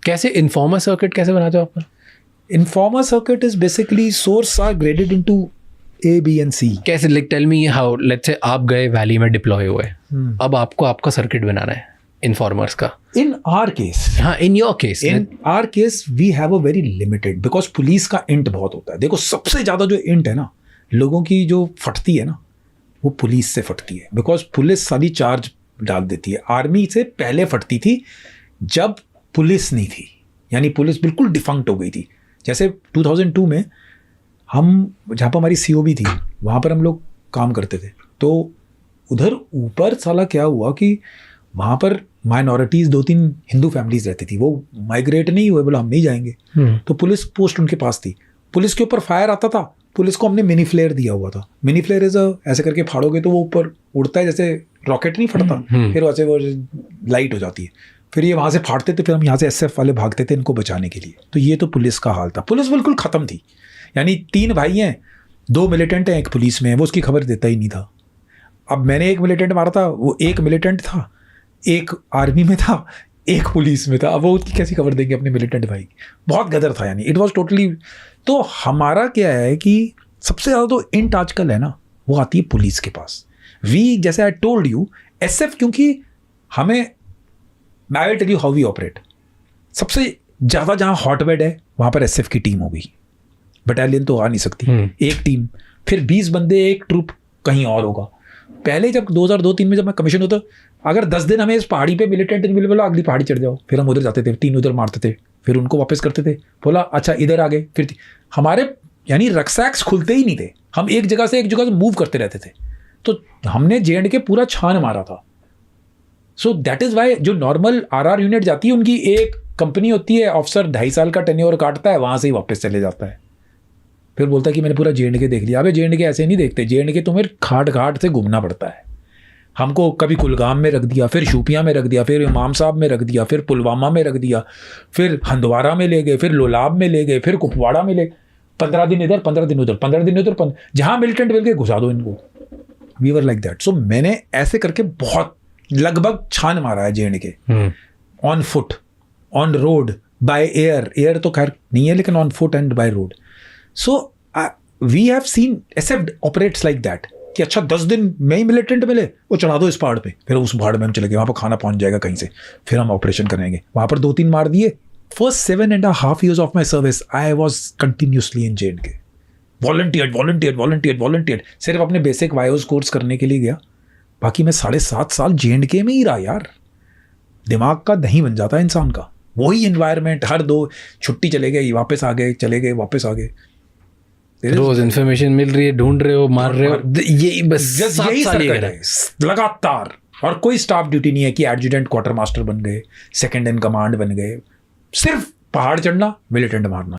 कैसे informer circuit कैसे बनाते हो आप? Informer circuit is basically source are graded into A, B and C. कैसे, like tell me how, let's say आप गए वैली में डिप्लॉय हुए, अब आपको आपका सर्किट बनाना है इन्फॉर्मर्स का. In our case, हाँ, in your case, in our case we have a very limited, because police का इंट बहुत होता है. देखो सबसे ज़्यादा जो इंट है ना, लोगों की जो फटती है ना, वो पुलिस से फटती है. बिकॉज पुलिस सारी चार्ज डाल देती है. आर्मी से पहले फटती थी जब पुलिस नहीं थी, यानी पुलिस बिल्कुल डिफंक्ट हो गई थी. जैसे 2002 में हम, जहाँ पर हमारी COB थी, वहाँ पर हम लोग काम करते थे. तो उधर ऊपर साला क्या हुआ कि वहाँ पर माइनॉरिटीज़ 2-3 हिंदू फैमिलीज रहती थी, वो माइग्रेट नहीं हुए, बोला हम नहीं जाएंगे. तो पुलिस पोस्ट उनके पास थी. पुलिस के ऊपर फायर आता था, पुलिस को हमने मिनी फ्लेयर दिया हुआ था. मिनी फ्लेयर इज ऐसे करके फाड़ोगे तो वो ऊपर उड़ता है, जैसे रॉकेट नहीं फटता, फिर वैसे वो लाइट हो जाती है. फिर ये वहाँ से फाड़ते थे, फिर हम यहाँ से SF वाले भागते थे इनको बचाने के लिए. तो ये तो पुलिस का हाल था. पुलिस बिल्कुल ख़त्म थी. यानी 3 भाई हैं, 2 मिलिटेंट हैं, एक पुलिस में है, वो उसकी खबर देता ही नहीं था. अब मैंने एक मिलिटेंट मारा था, वो एक मिलिटेंट था, एक आर्मी में था, एक पुलिस में था. अब वो उसकी कैसी खबर देंगे अपने मिलिटेंट भाई. बहुत गदर था, यानी इट वॉज टोटली. तो हमारा क्या है कि सबसे ज़्यादा तो इंट आजकल है ना, वो आती है पुलिस के पास. जैसे आई टोल्ड यू, SF, क्योंकि हमें, I will tell you how we operate. सबसे ज़्यादा जहाँ हॉटबेड है वहाँ पर SF की टीम होगी. बटालियन तो आ नहीं सकती, एक टीम, फिर 20 बंदे, एक ट्रूप कहीं और होगा. पहले जब 2002-03 में जब मैं कमीशन होता, अगर 10 दिन हमें इस पहाड़ी पे मिलिटेंट नहीं मिले, बोला अगली पहाड़ी चढ़ जाओ. फिर हम उधर जाते थे, 3 उधर मारते थे, फिर उनको वापस करते थे. बोला अच्छा इधर आ गए, फिर हमारे यानी रक्सैक्स खुलते ही नहीं थे. हम एक जगह से मूव करते रहते थे. तो हमने J&K पूरा छान मारा था. सो दैट इज़ वाई जो नॉर्मल RR यूनिट जाती है, उनकी एक कंपनी होती है, ऑफिसर 2.5 साल का टेन्योर काटता है, वहाँ से ही वापस चले जाता है. फिर बोलता है कि मैंने पूरा J&K देख लिया. अबे J&K ऐसे नहीं देखते. J&K तुम्हें घाट से घूमना पड़ता है. हमको कभी कुलगाम में रख दिया, फिर शूपियाँ में रख दिया, फिर इमाम साहब में रख दिया, फिर पुलवामा में रख दिया, फिर हंदवारा में ले गए, फिर लोलाब में ले गए, फिर कुपवाड़ा में ले. 15 दिन इधर, 15 दिन उधर, 15 दिन उधर, जहाँ मिलिटेंट मिल के घुसा दो इनको. We were like that. So मैंने ऐसे करके बहुत लगभग छान मारा है J&K. On foot, on road, by air तो खैर नहीं है, लेकिन on foot and by road. So we have seen SF operates like that कि अच्छा 10 दिन में ही मिलिटेंट मिले, वो चढ़ा दो इस पहाड़ पे, फिर उस पहाड़ में हम चले गए, वहाँ पर खाना पहुँच जाएगा कहीं से, फिर हम ऑपरेशन करेंगे. वहाँ पर 2-3 मार दिए. First 7.5 years of my service I was continuously in J&K. Volunteered. सिर्फ अपने बेसिक वायोस कोर्स करने के लिए गया. बाकी मैं 7.5 साल J&K में ही रहा यार. दिमाग का दही बन जाता है इंसान का. वही एनवायरनमेंट, हर 2 छुट्टी चले गए, वापस आ गए, चले गए, वापस आ गए. रोज इन्फॉर्मेशन मिल रही है, ढूंढ रहे हो, मार रहे हो, यही बस यही सर्कट है लगातार. और कोई स्टाफ ड्यूटी नहीं है कि एडजुटेंट क्वार्टर मास्टर बन गए, सेकंड इन कमांड बन गए. सिर्फ पहाड़ चढ़ना, मिलिटेंट मारना.